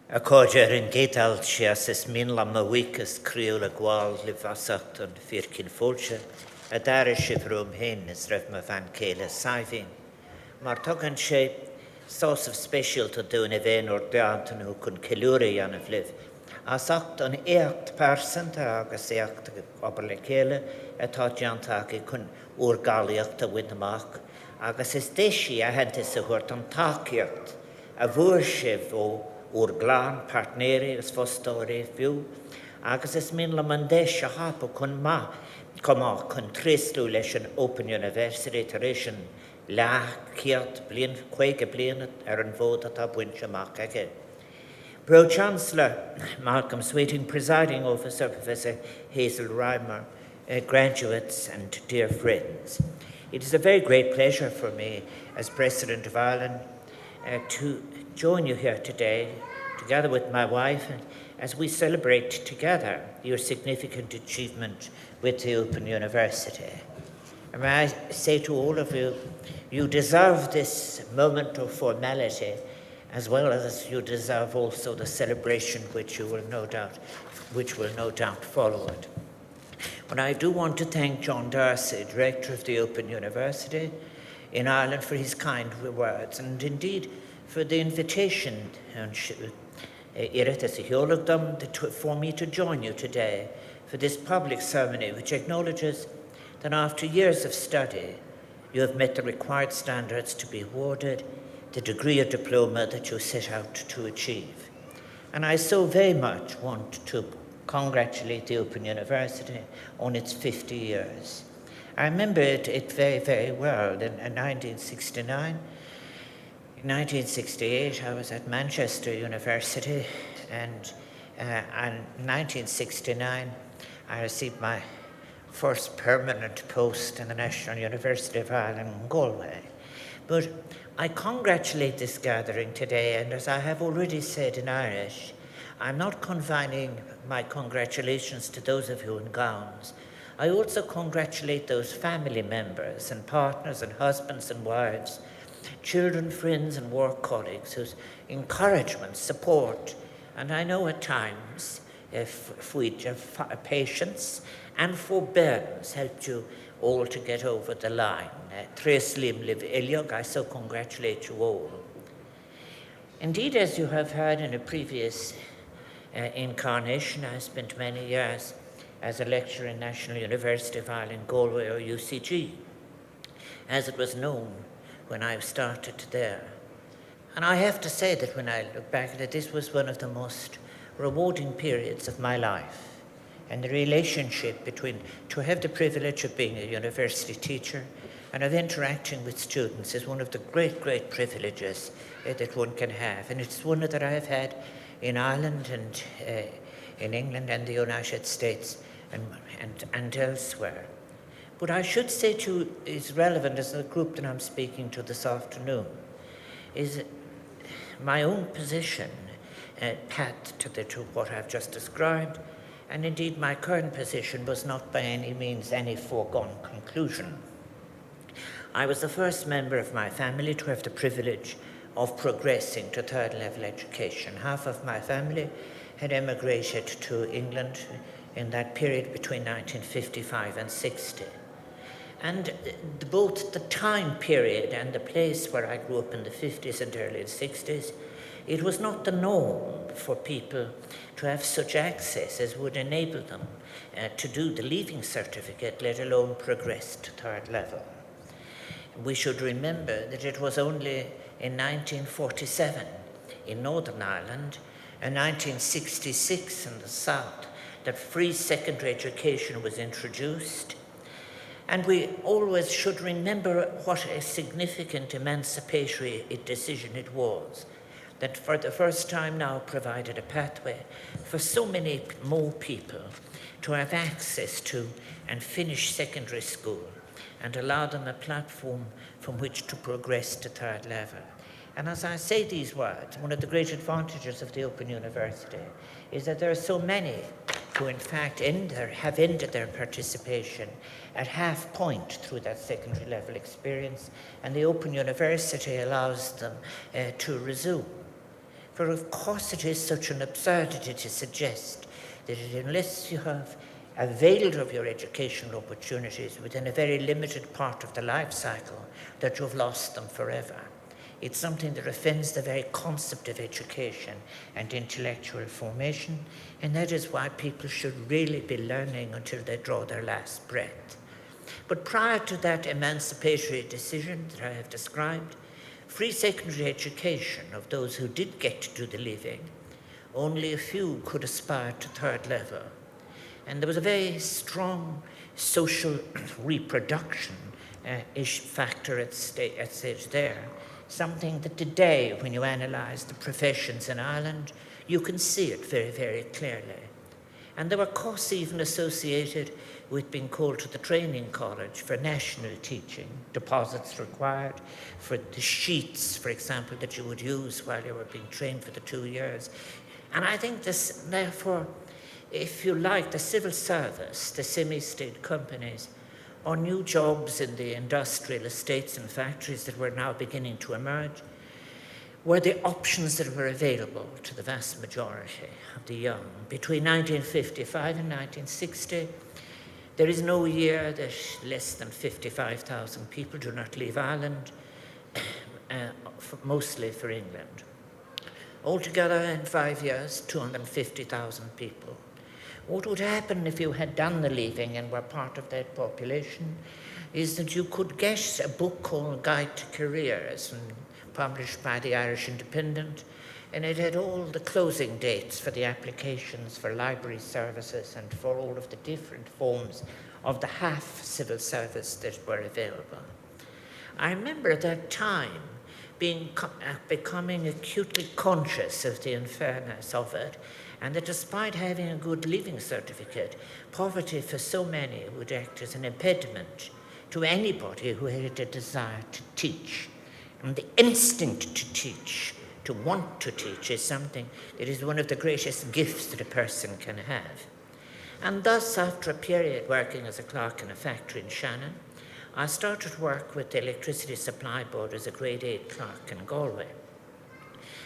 A cóidir in gédal sias is minlam na wikas criúla gwaal li vasacht an firkin fólse, a dara shivrum hen is ref ma van kele saivin. Maar tugan sé sauce of special to do in a vein or deantan who kun kiluri an a fliv. As acht an eacht percent agus eacht oberle kele, a ta jantaki kun urgaliacht a winamach, agus is deshi a hentis a hurt an takiacht, a vurshiv o o'r glân partneri ys fostori fiw, agus is min la mandesh a hapo kun ma, koma kun trislu leis an Open University tarishan la kiat blin quake blin an vote at abwincha mak age. Pro Chancellor Malcolm Sweeting, Presiding Officer Professor Hazel Reimer, graduates and dear friends. It is a very great pleasure for me as President of Ireland to join you here today, together with my wife, as we celebrate together your significant achievement with the Open University. And may I say to all of you, you deserve this moment of formality, as well as you deserve also the celebration which will no doubt follow it. But I do want to thank John Darcy, Director of the Open University in Ireland, for his kind words, and indeed for the invitation for me to join you today for this public ceremony, which acknowledges that after years of study, you have met the required standards to be awarded the degree or diploma that you set out to achieve. And I so very much want to congratulate the Open University on its 50 years. I remember it very, very well. In 1969, in 1968, I was at Manchester University, and in 1969, I received my first permanent post in the National University of Ireland in Galway. But I congratulate this gathering today, and as I have already said in Irish, I'm not confining my congratulations to those of you in gowns. I also congratulate those family members and partners and husbands and wives, children, friends and work colleagues whose encouragement, support, and I know at times patience and forbearance helped you all to get over the line. Tres lim liv eliog, I so congratulate you all. Indeed, as you have heard in a previous incarnation, I spent many years as a lecturer in National University of Ireland, Galway, or UCG, as it was known when I started there. And I have to say that when I look back at it, this was one of the most rewarding periods of my life. And the relationship to have the privilege of being a university teacher and of interacting with students is one of the great, great privileges that one can have. And it's one that I have had in Ireland and in England and the United States and elsewhere. But I should say too, is relevant as the group that I'm speaking to this afternoon, is my own position path to what I've just described, and indeed my current position was not by any means any foregone conclusion. I was the first member of my family to have the privilege of progressing to third level education. Half of my family had emigrated to England in that period between 1955 and 60. And both the time period and the place where I grew up in the 50s and early 60s, it was not the norm for people to have such access as would enable them to do the leaving certificate, let alone progress to third level. We should remember that it was only in 1947 in Northern Ireland and 1966 in the South that free secondary education was introduced. And we always should remember what a significant emancipatory decision it was, that for the first time now provided a pathway for so many more people to have access to and finish secondary school and allow them a platform from which to progress to third level. And as I say these words, one of the great advantages of the Open University is that there are so many who in fact have ended their participation at half point through that secondary level experience, and the Open University allows them to resume. For of course it is such an absurdity to suggest that unless you have availed of your educational opportunities within a very limited part of the life cycle, that you've lost them forever. It's something that offends the very concept of education and intellectual formation, and that is why people should really be learning until they draw their last breath. But prior to that emancipatory decision that I have described, free secondary education of those who did get to do the living, only a few could aspire to third level. And there was a very strong social reproduction factor at stake there, something that today, when you analyse the professions in Ireland, you can see it very, very clearly. And there were costs even associated with being called to the training college for national teaching, deposits required for the sheets, for example, that you would use while you were being trained for the 2 years. And I think this, therefore, if you like, the civil service, the semi-state companies, or new jobs in the industrial estates and factories that were now beginning to emerge, were the options that were available to the vast majority of the young. Between 1955 and 1960, there is no year that less than 55,000 people do not leave Ireland, mostly for England. Altogether, in 5 years, 250,000 people. What would happen if you had done the leaving and were part of that population is that you could get a book called Guide to Careers, published by the Irish Independent, and it had all the closing dates for the applications for library services and for all of the different forms of the half civil service that were available. I remember at that time becoming acutely conscious of the unfairness of it, and that despite having a good living certificate, poverty for so many would act as an impediment to anybody who had a desire to teach. And the instinct to teach, to want to teach, is something that is one of the greatest gifts that a person can have. And thus, after a period working as a clerk in a factory in Shannon, I started work with the Electricity Supply Board as a grade 8 clerk in Galway.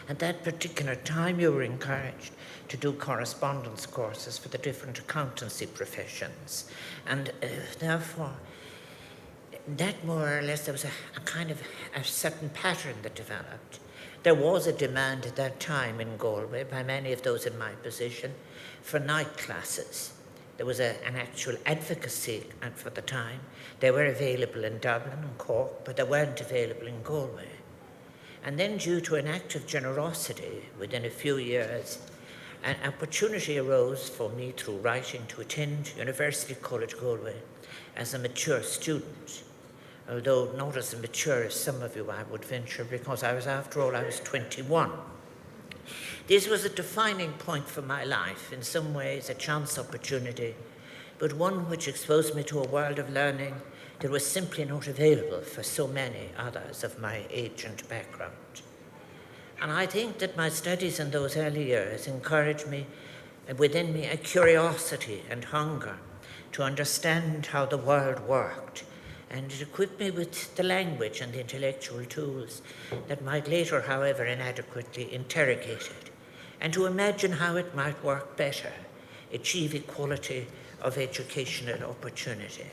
At that particular time, you were encouraged to do correspondence courses for the different accountancy professions. And therefore, that more or less, there was a kind of a certain pattern that developed. There was a demand at that time in Galway by many of those in my position for night classes. There was an actual advocacy for the time. They were available in Dublin and Cork, but they weren't available in Galway. And then, due to an act of generosity, within a few years, an opportunity arose for me through writing to attend University College Galway as a mature student, although not as mature as some of you, I would venture, because I was 21. This was a defining point for my life, in some ways a chance opportunity, but one which exposed me to a world of learning that was simply not available for so many others of my age and background. And I think that my studies in those early years encouraged me, within me, a curiosity and hunger to understand how the world worked, and it equipped me with the language and the intellectual tools that might later, however, inadequately interrogate it, and to imagine how it might work better, achieve equality of educational opportunity.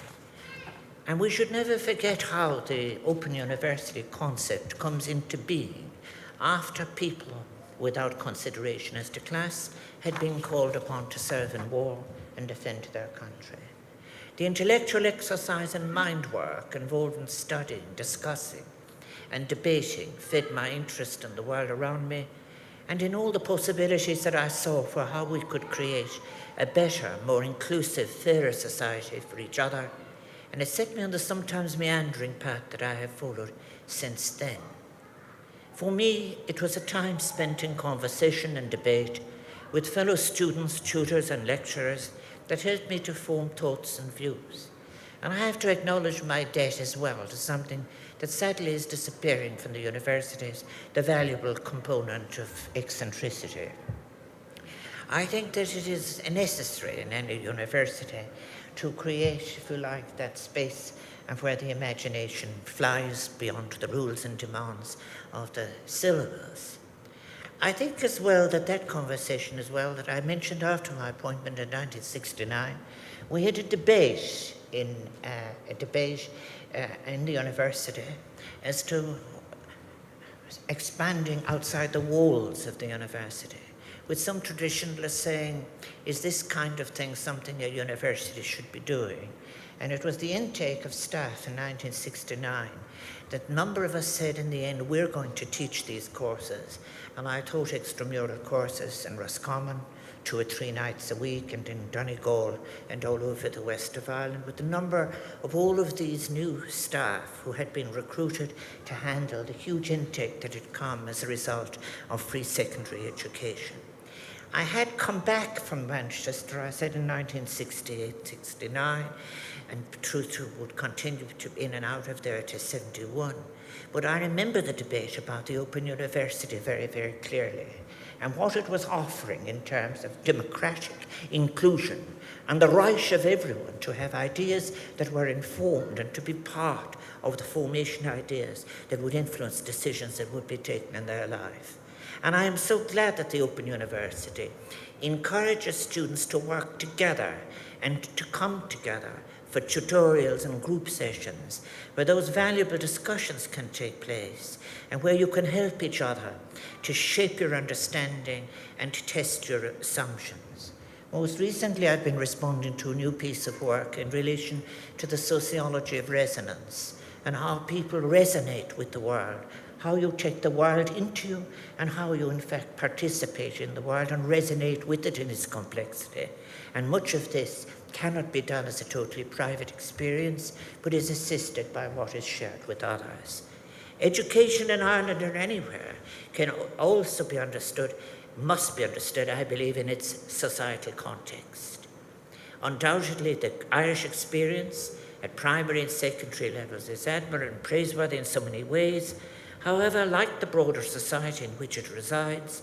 And we should never forget how the Open University concept comes into being after people, without consideration as to class, had been called upon to serve in war and defend their country. The intellectual exercise and mind work involved in studying, discussing, and debating fed my interest in the world around me and in all the possibilities that I saw for how we could create a better, more inclusive, fairer society for each other, and it set me on the sometimes meandering path that I have followed since then. For me, it was a time spent in conversation and debate with fellow students, tutors, and lecturers that helped me to form thoughts and views. And I have to acknowledge my debt as well to something that sadly is disappearing from the universities, the valuable component of eccentricity. I think that it is necessary in any university to create, if you like, that space and where the imagination flies beyond the rules and demands of the syllabus. I think as well that conversation as well that I mentioned after my appointment in 1969, we had a debate in the university as to expanding outside the walls of the university, with some traditionalists saying, is this kind of thing something a university should be doing? And it was the intake of staff in 1969 that a number of us said in the end, we're going to teach these courses. And I taught extramural courses in Roscommon 2 or 3 nights a week, and in Donegal and all over the west of Ireland, with the number of all of these new staff who had been recruited to handle the huge intake that had come as a result of pre-secondary education. I had come back from Manchester, I said in 1968, 69, and truth would continue to be in and out of there to 71. But I remember the debate about the Open University very, very clearly, and what it was offering in terms of democratic inclusion and the right of everyone to have ideas that were informed and to be part of the formation ideas that would influence decisions that would be taken in their life. And I am so glad that the Open University encourages students to work together and to come together for tutorials and group sessions where those valuable discussions can take place and where you can help each other to shape your understanding and to test your assumptions. Most recently, I've been responding to a new piece of work in relation to the sociology of resonance and how people resonate with the world, how you take the world into you and how you in fact participate in the world and resonate with it in its complexity. And much of this cannot be done as a totally private experience, but is assisted by what is shared with others. Education in Ireland or anywhere can also be understood, must be understood, I believe, in its societal context. Undoubtedly, the Irish experience at primary and secondary levels is admirable and praiseworthy in so many ways. However, like the broader society in which it resides,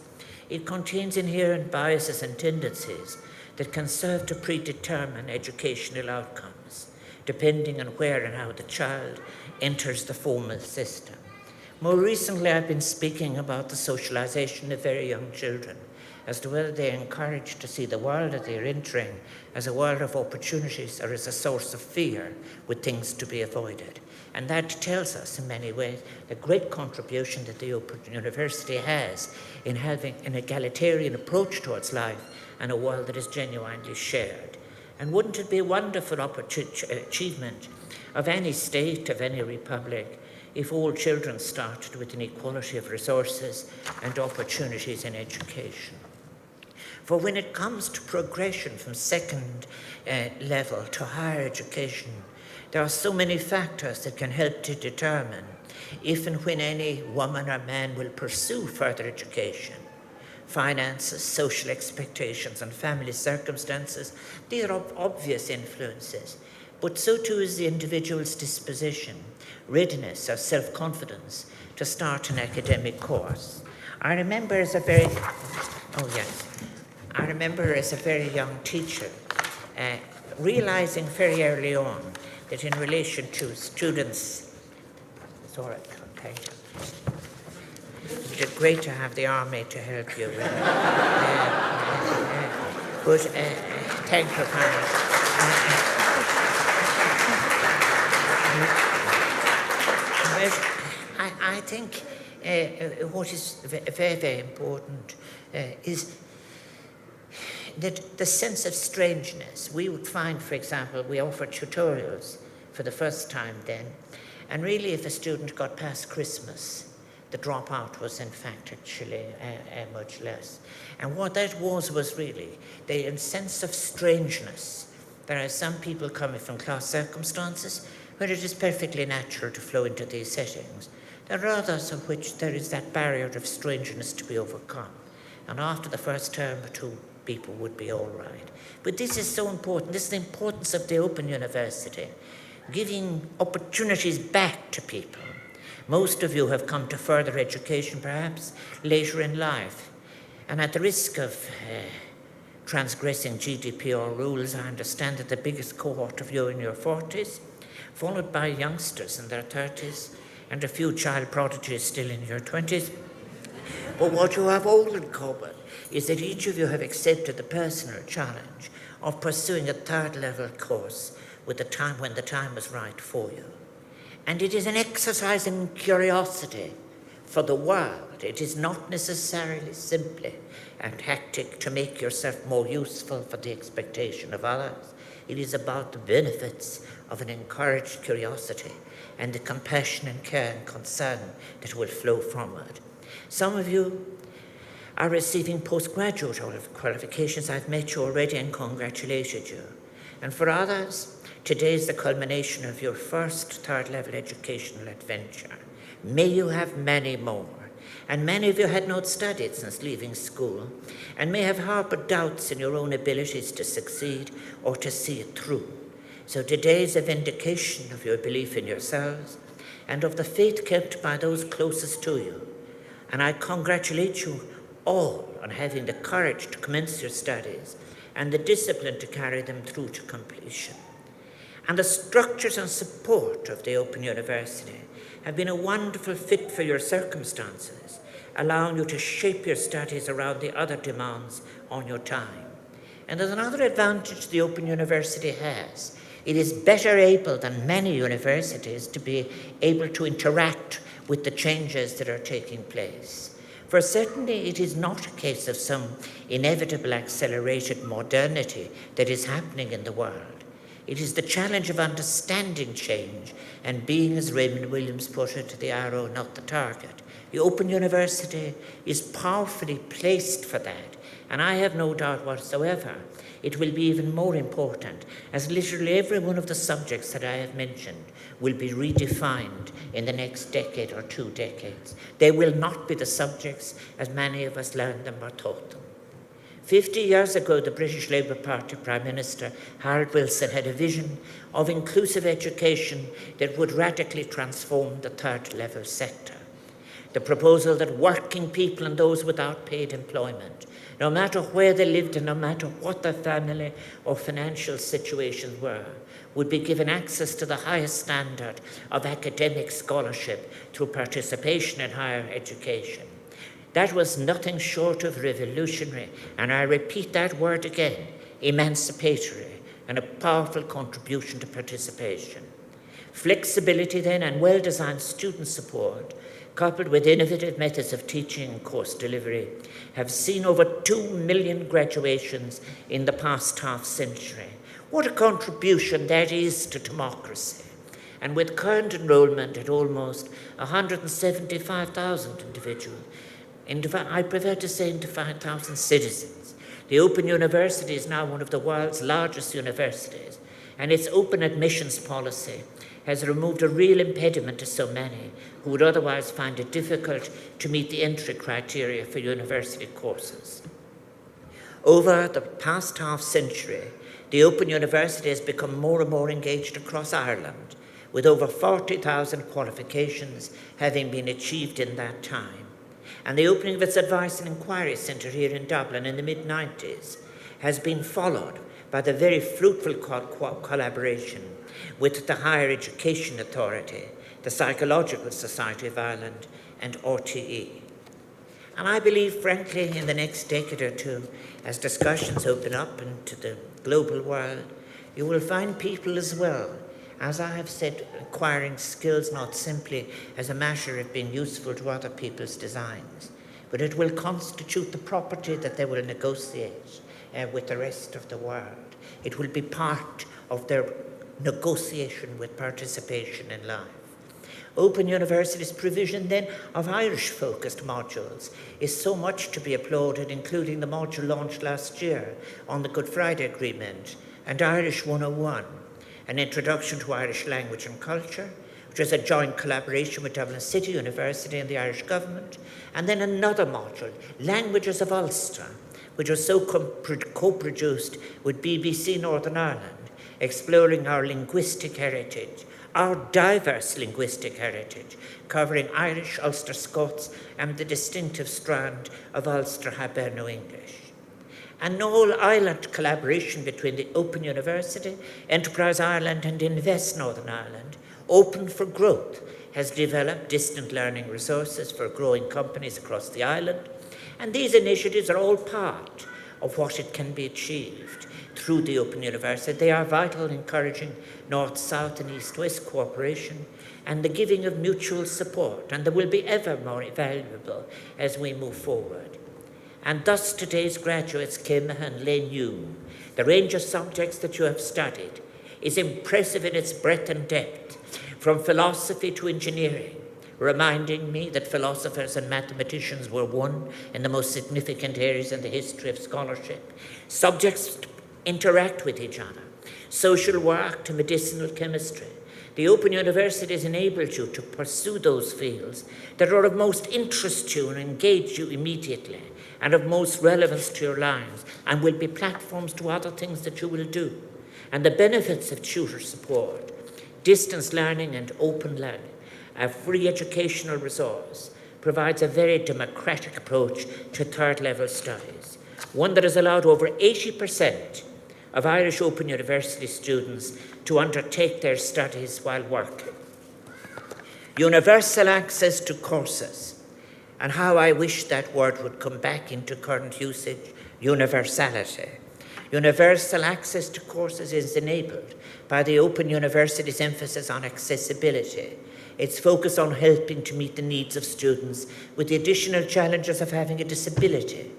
it contains inherent biases and tendencies that can serve to predetermine educational outcomes, depending on where and how the child enters the formal system. More recently, I've been speaking about the socialization of very young children, as to whether they are encouraged to see the world that they are entering as a world of opportunities or as a source of fear with things to be avoided. And that tells us in many ways the great contribution that the Open University has in having an egalitarian approach towards life and a world that is genuinely shared. And wouldn't it be a wonderful achievement of any state, of any republic, if all children started with an equality of resources and opportunities in education? For when it comes to progression from second level to higher education, there are so many factors that can help to determine if and when any woman or man will pursue further education. Finances, social expectations, and family circumstances, these are obvious influences, but so too is the individual's disposition, readiness, or self-confidence to start an academic course. I remember as a very young teacher, realizing very early on that in relation to students, it's all right, thank you. It's great to have the army to help you. But thank you, Karen. I think what is very, very important is that the sense of strangeness. We would find, for example, we offer tutorials for the first time then, and really if a student got past Christmas, the dropout was in fact actually much less. And what that was really the sense of strangeness. There are some people coming from class circumstances where it is perfectly natural to flow into these settings. There are others of which there is that barrier of strangeness to be overcome. And after the first term or two, people would be all right. But this is so important. This is the importance of the Open University, giving opportunities back to people. Most of you have come to further education, perhaps, later in life. And at the risk of transgressing GDPR rules, I understand that the biggest cohort of you in your 40s, followed by youngsters in their 30s, and a few child prodigies still in your 20s. But what you have all in common is that each of you have accepted the personal challenge of pursuing a third level course with the time when the time was right for you. And it is an exercise in curiosity for the world. It is not necessarily simply a tactic to make yourself more useful for the expectation of others. It is about the benefits of an encouraged curiosity and the compassion and care and concern that will flow from it. Some of you are receiving postgraduate qualifications. I've met you already and congratulated you. And for others, today is the culmination of your first third-level educational adventure. May you have many more. And many of you had not studied since leaving school and may have harbored doubts in your own abilities to succeed or to see it through. So today is a vindication of your belief in yourselves and of the faith kept by those closest to you. And I congratulate you all on having the courage to commence your studies and the discipline to carry them through to completion. And the structures and support of the Open University have been a wonderful fit for your circumstances, allowing you to shape your studies around the other demands on your time. And there's another advantage the Open University has. It is better able than many universities to be able to interact with the changes that are taking place. For certainly it is not a case of some inevitable accelerated modernity that is happening in the world. It is the challenge of understanding change and being, as Raymond Williams put it, the arrow, not the target. The Open University is powerfully placed for that, and I have no doubt whatsoever it will be even more important, as literally every one of the subjects that I have mentioned will be redefined in the next decade or 2 decades. They will not be the subjects as many of us learned them or taught them. 50 years ago, the British Labour Party Prime Minister, Harold Wilson, had a vision of inclusive education that would radically transform the third level sector. The proposal that working people and those without paid employment, no matter where they lived and no matter what their family or financial situations were, would be given access to the highest standard of academic scholarship through participation in higher education. That was nothing short of revolutionary, and I repeat that word again, emancipatory, and a powerful contribution to participation. Flexibility then and well-designed student support, coupled with innovative methods of teaching and course delivery, have seen over 2 million graduations in the past half century. What a contribution that is to democracy. And with current enrollment at almost 175,000 individuals, I prefer to say into 5,000 citizens. The Open University is now one of the world's largest universities, and its open admissions policy has removed a real impediment to so many who would otherwise find it difficult to meet the entry criteria for university courses. Over the past half century, the Open University has become more and more engaged across Ireland, with over 40,000 qualifications having been achieved in that time. And the opening of its Advice and Inquiry Centre here in Dublin in the mid-90s has been followed by the very fruitful collaboration with the Higher Education Authority, the Psychological Society of Ireland, and RTE. And I believe, frankly, in the next decade or two, as discussions open up into the global world, you will find people as well, as I have said, acquiring skills not simply as a matter of being useful to other people's designs, but it will constitute the property that they will negotiate with the rest of the world. It will be part of their negotiation with participation in life. Open University's provision then of Irish-focused modules is so much to be applauded, including the module launched last year on the Good Friday Agreement and Irish 101, an introduction to Irish language and culture, which is a joint collaboration with Dublin City University and the Irish government, and then another module, Languages of Ulster, which was so co-produced with BBC Northern Ireland, exploring our linguistic heritage, our diverse linguistic heritage, covering Irish, Ulster Scots, and the distinctive strand of Ulster Hiberno English. An all-Ireland collaboration between the Open University, Enterprise Ireland, and Invest Northern Ireland, open for growth, has developed distant learning resources for growing companies across the island, and these initiatives are all part of what it can be achieved through the Open University. They are vital in encouraging north-south and east-west cooperation and the giving of mutual support, and they will be ever more valuable as we move forward. And thus today's graduates, Kim and Lane Hume, the range of subjects that you have studied is impressive in its breadth and depth, from philosophy to engineering, reminding me that philosophers and mathematicians were one in the most significant areas in the history of scholarship. Subjects interact with each other, social work to medicinal chemistry. The Open University has enabled you to pursue those fields that are of most interest to you and engage you immediately and of most relevance to your lives, and will be platforms to other things that you will do. And the benefits of tutor support, distance learning and open learning, a free educational resource, provides a very democratic approach to third-level studies, one that has allowed over 80% of Irish Open University students to undertake their studies while working. Universal access to courses, and how I wish that word would come back into current usage, universality. Universal access to courses is enabled by the Open University's emphasis on accessibility, its focus on helping to meet the needs of students with the additional challenges of having a disability.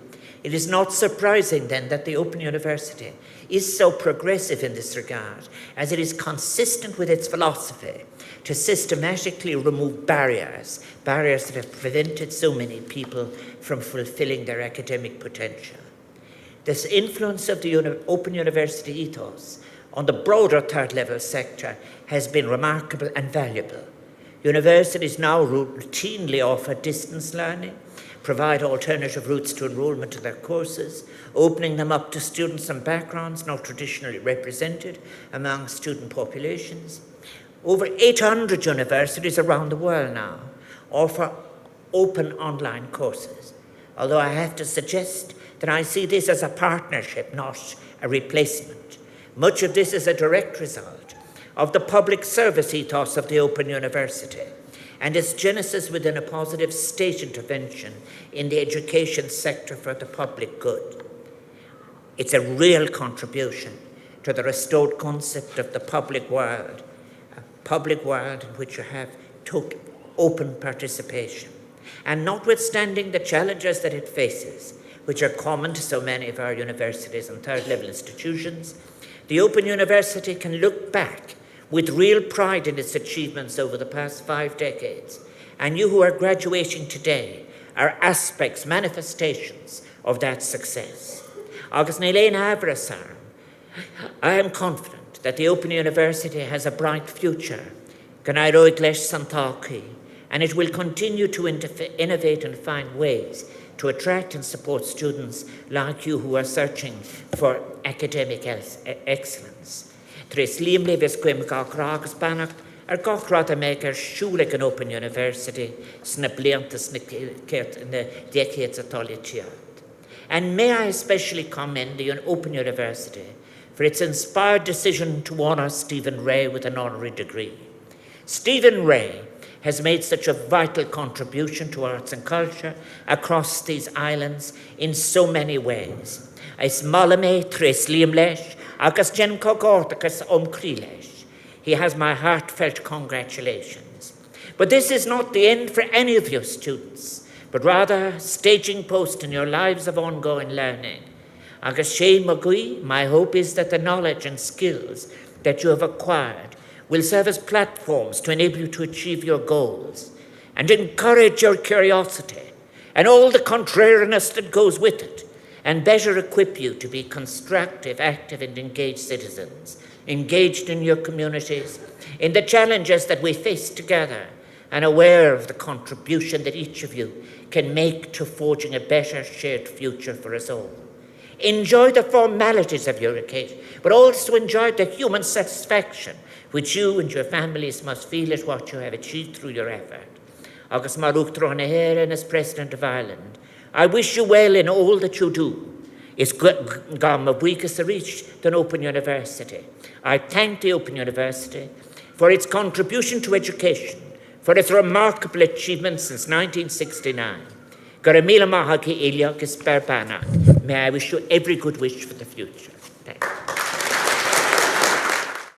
It is not surprising then that the Open University is so progressive in this regard, as it is consistent with its philosophy to systematically remove barriers that have prevented so many people from fulfilling their academic potential. This influence of the Open University ethos on the broader third-level sector has been remarkable and valuable. Universities now routinely offer distance learning, provide alternative routes to enrolment to their courses, opening them up to students and backgrounds not traditionally represented among student populations. Over 800 universities around the world now offer open online courses, although I have to suggest that I see this as a partnership, not a replacement. Much of this is a direct result of the public service ethos of the Open University and its genesis within a positive state intervention in the education sector for the public good. It's a real contribution to the restored concept of the public world, a public world in which you have total open participation. And notwithstanding the challenges that it faces, which are common to so many of our universities and third-level institutions, the Open University can look back with real pride in its achievements over the past 5 decades. And you who are graduating today are aspects, manifestations of that success. Agus na léana Abraham, I am confident that the Open University has a bright future, gan I roig leis san tácaí, and it will continue to innovate and find ways to attract and support students like you who are searching for academic excellence. Tris líam levis gwym gachra agus banach gachra a make siúla an Open University sna bliantas na decades atá. And may I especially commend the Open University for its inspired decision to honour Stephen Ray with an honorary degree. Stephen Ray has made such a vital contribution to arts and culture across these islands in so many ways. Ais malame tres liam leis, agus gen cogortacus leis. He has my heartfelt congratulations. But this is not the end for any of your students, but rather a staging post in your lives of ongoing learning. Agus sé magui, my hope is that the knowledge and skills that you have acquired will serve as platforms to enable you to achieve your goals and encourage your curiosity and all the contrariness that goes with it, and better equip you to be constructive, active, and engaged citizens, engaged in your communities, in the challenges that we face together, and aware of the contribution that each of you can make to forging a better shared future for us all. Enjoy the formalities of your occasion, but also enjoy the human satisfaction which you and your families must feel at what you have achieved through your effort. Agus Maruk Dronaheran, as President of Ireland, I wish you well in all that you do. It's gone a week as reach an Open University. I thank the Open University for its contribution to education, for its remarkable achievement since 1969. Gur mila maha ki Elia gus berbana. May I wish you every good wish for the future. Thank you.